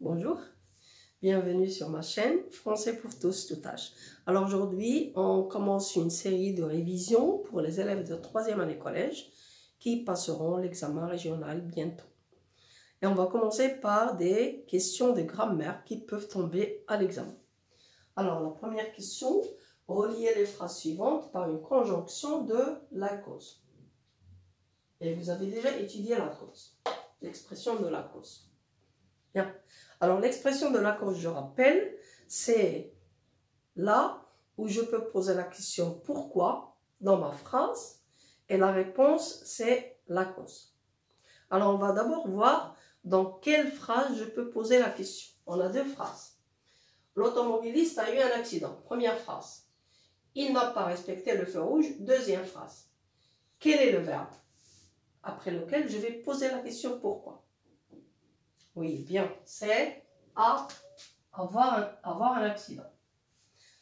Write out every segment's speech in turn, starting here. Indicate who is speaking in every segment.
Speaker 1: Bonjour, bienvenue sur ma chaîne Français pour tous, tout âge. Alors aujourd'hui, on commence une série de révisions pour les élèves de 3e année collège qui passeront l'examen régional bientôt. Et on va commencer par des questions de grammaire qui peuvent tomber à l'examen. Alors la première question, reliez les phrases suivantes par une conjonction de la cause. Et vous avez déjà étudié la cause, l'expression de la cause. Bien. Alors, l'expression de la cause, je rappelle, c'est là où je peux poser la question « pourquoi ?» dans ma phrase et la réponse, c'est la cause. Alors, on va d'abord voir dans quelle phrase je peux poser la question. On a deux phrases. L'automobiliste a eu un accident. Première phrase. Il n'a pas respecté le feu rouge. Deuxième phrase. Quel est le verbe après lequel je vais poser la question « pourquoi ?» Oui, bien, c'est avoir un accident.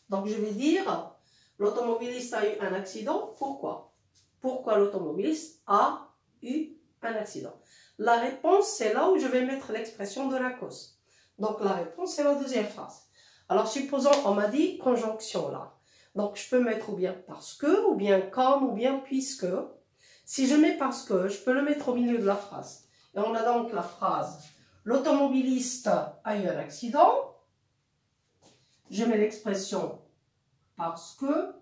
Speaker 1: Donc, je vais dire, l'automobiliste a eu un accident, pourquoi? Pourquoi l'automobiliste a eu un accident? La réponse, c'est là où je vais mettre l'expression de la cause. Donc, la réponse, c'est la deuxième phrase. Alors, supposons, on m'a dit conjonction là. Donc, je peux mettre ou bien parce que, ou bien comme, ou bien puisque. Si je mets parce que, je peux le mettre au milieu de la phrase. Et on a donc la phrase. L'automobiliste a eu un accident. Je mets l'expression parce que.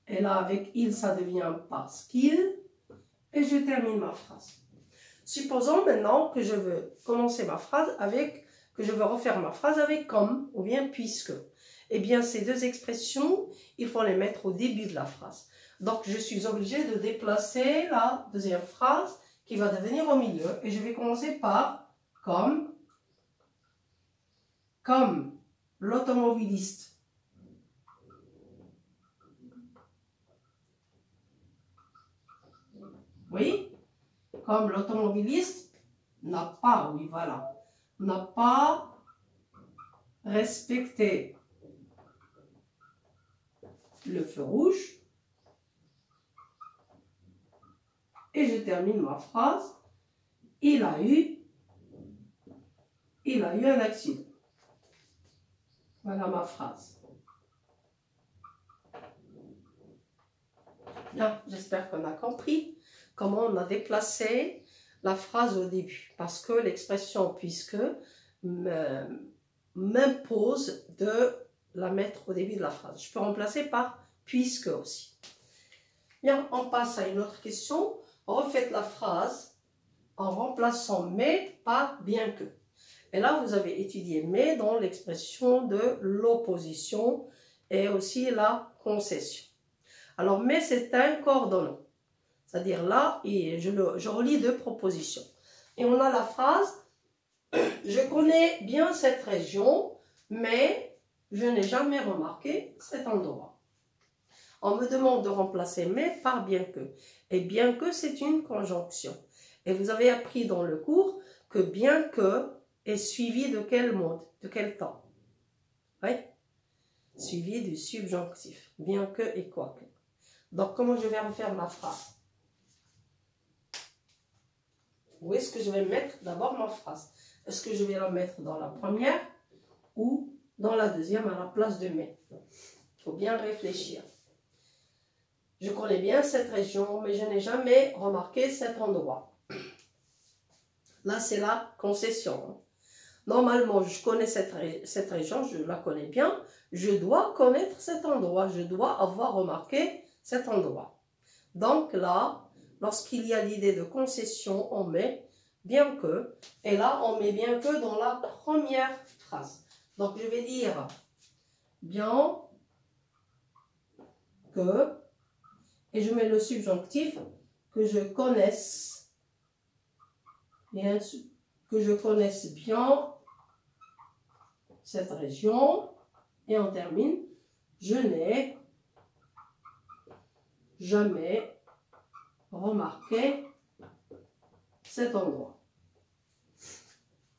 Speaker 1: Et là, avec il, ça devient parce qu'il. Et je termine ma phrase. Supposons maintenant que je veux commencer ma phrase avec, que je veux refaire ma phrase avec comme ou bien puisque. Eh bien, ces deux expressions, il faut les mettre au début de la phrase. Donc, je suis obligée de déplacer la deuxième phrase qui va devenir au milieu. Et je vais commencer par comme l'automobiliste comme l'automobiliste n'a pas, n'a pas respecté le feu rouge. Et je termine ma phrase. Il a eu un accident. Voilà ma phrase. Bien, j'espère qu'on a compris comment on a déplacé la phrase au début. Parce que l'expression puisque m'impose de la mettre au début de la phrase. Je peux remplacer par puisque aussi. Bien, on passe à une autre question. Refaites la phrase en remplaçant mais par bien que. Et là, vous avez étudié mais dans l'expression de l'opposition et aussi la concession. Alors, mais c'est un coordonnant. C'est-à-dire là, je relis deux propositions. Et on a la phrase « Je connais bien cette région, mais je n'ai jamais remarqué cet endroit. » On me demande de remplacer « mais » par « bien que ». Et « bien que » c'est une conjonction. Et vous avez appris dans le cours que « bien que » est suivi de quel mode, de quel temps? Oui, suivi du subjonctif. Bien que et quoique. Donc, comment je vais refaire ma phrase? Où est-ce que je vais mettre d'abord ma phrase? Est-ce que je vais la mettre dans la première ou dans la deuxième à la place de mais? Il faut bien réfléchir. Je connais bien cette région, mais je n'ai jamais remarqué cet endroit. Là, c'est la concession. Normalement, je connais cette région, je la connais bien. Je dois connaître cet endroit, je dois avoir remarqué cet endroit. Donc là, lorsqu'il y a l'idée de concession, on met bien que. Et là, on met bien que dans la première phrase. Donc, je vais dire bien que. Et je mets le subjonctif que je connaisse. Bien sûr. Que je connaisse bien cette région. Et on termine. Je n'ai jamais remarqué cet endroit.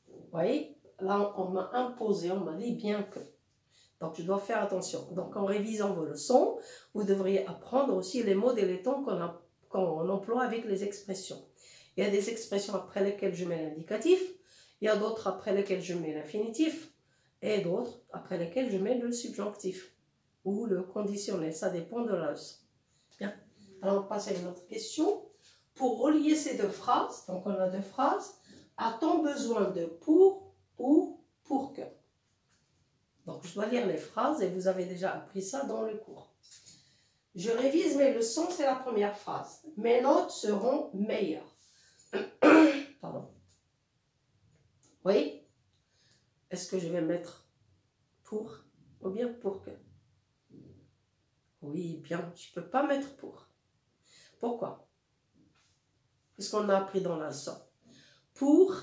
Speaker 1: Vous voyez, là on m'a imposé, on m'a dit bien que. Donc je dois faire attention. Donc en révisant vos leçons, vous devriez apprendre aussi les mots et les temps qu'on emploie avec les expressions. Il y a des expressions après lesquelles je mets l'indicatif. Il y a d'autres après lesquels je mets l'infinitif et d'autres après lesquels je mets le subjonctif ou le conditionnel. Ça dépend de la leçon. Bien. Alors, on passe à une autre question. Pour relier ces deux phrases, donc on a deux phrases, a-t-on besoin de pour ou pour que? Donc, je dois lire les phrases et vous avez déjà appris ça dans le cours. Je révise mes leçons, c'est la première phrase. Mes notes seront meilleures. Pardon. Oui? Est-ce que je vais mettre pour ou bien pour que? Oui, bien, je ne peux pas mettre pour. Pourquoi? Puisqu'on a appris dans la leçon. Pour,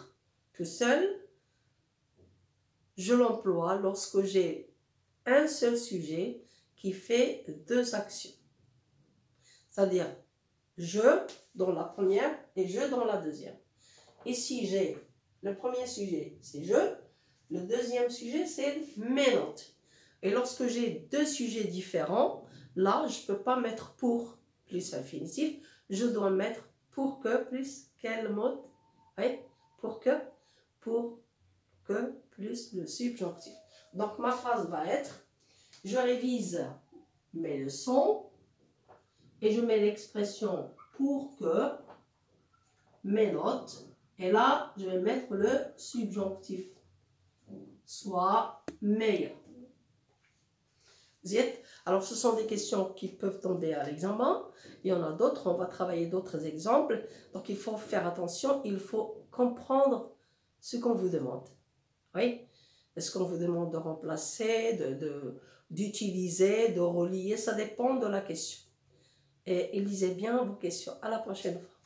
Speaker 1: tout seul, je l'emploie lorsque j'ai un seul sujet qui fait deux actions. C'est-à-dire, je dans la première et je dans la deuxième. Ici, j'ai le premier sujet, c'est je. Le deuxième sujet, c'est mes notes. Et lorsque j'ai deux sujets différents, là, je ne peux pas mettre pour plus infinitif. Je dois mettre pour que plus quel mot? Oui, pour que plus le subjonctif. Donc, ma phrase va être, je révise mes leçons et je mets l'expression pour que mes notes. Et là, je vais mettre le subjonctif soit meilleur. Alors, ce sont des questions qui peuvent tomber à l'examen. Il y en a d'autres, on va travailler d'autres exemples. Donc, il faut faire attention, il faut comprendre ce qu'on vous demande. Oui? Est-ce qu'on vous demande de remplacer, d'utiliser, de relier? Ça dépend de la question. Et lisez bien vos questions. À la prochaine fois.